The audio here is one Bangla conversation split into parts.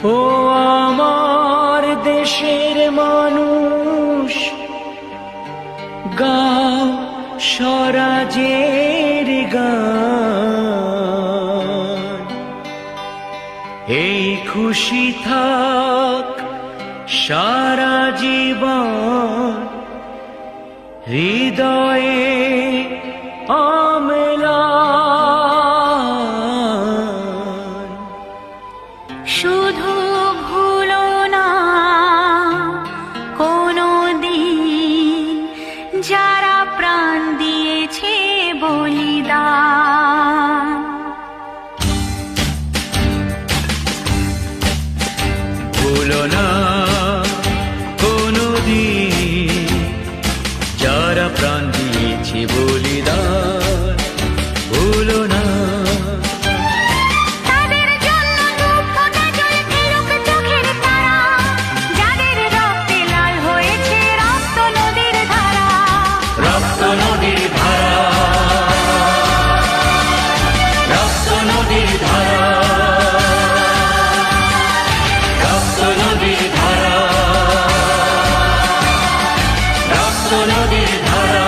ও আমার দেশের মানুষ, গাও স্বরাজের গান। এই খুশি থাক সারা জীবন, হৃদয়ে অম্লান। শুধু ভুলো না কোনো দিন যারা প্রাণ দিয়েছে বলিদান। ভুলো না কোনো দিন যারা প্রাণ দিয়েছে বলিদান। ভুলো না তাদের জন্য দু ফোঁটা জল ফেরুক চোখের তারা, যাদের রক্তে লাল হয়েছে রক্ত নদীর ধারা। রক্ত নদীর ধারা, রক্ত নদীর ধারা, রক্ত নদীর ধারা, রক্ত নদীর ধারা।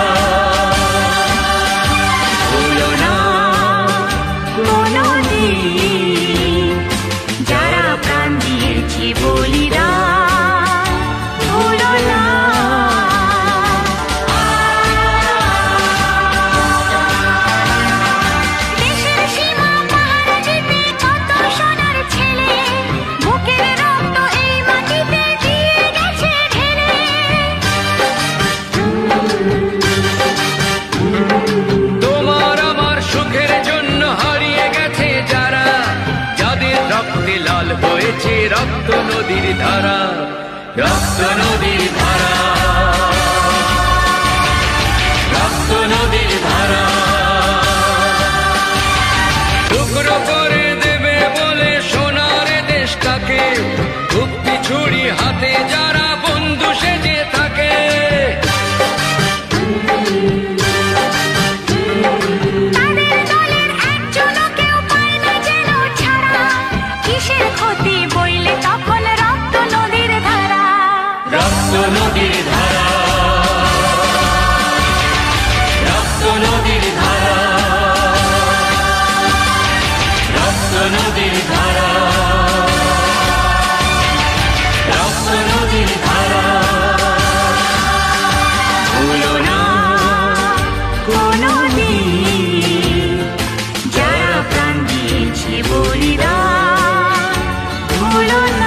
ভুলো না কোনো দিন যারা প্রাণ দিয়েছে বলিদান। ভুলো না। দেশের সীমা পাহারা দিতে কত সোনার ছেলে, বুকের রক্ত এই মাটিতে দিয়ে গেছে ঢেলে। তোমার আমার সুখের জন্য হারিয়ে গেছে যারা, যাদের রক্তে লাল হয়েছে রক্ত নদীর ধারা। রক্ত নদীর ধারা, রক্ত নদীর ধারা। টুকরো করে দেবে বলে সোনার দেশটাকে, মুক্তি ছুরি হাতে যারা বন্ধু সেজে থাকে। তাদের দলের একজনও কেউ পায় না যেন ছাড়া, কিসের ক্ষতি বইলে তখন রক্ত নদীর ধারা। রক্ত নদীর ধারা, রক্ত নদীর ধারা, রক্ত নদীর ধারা, রক্ত নদীর ধারা। ভুলো না কোনো দিন যারা প্রাণ দিয়েছে বলিদান। ভুলো না।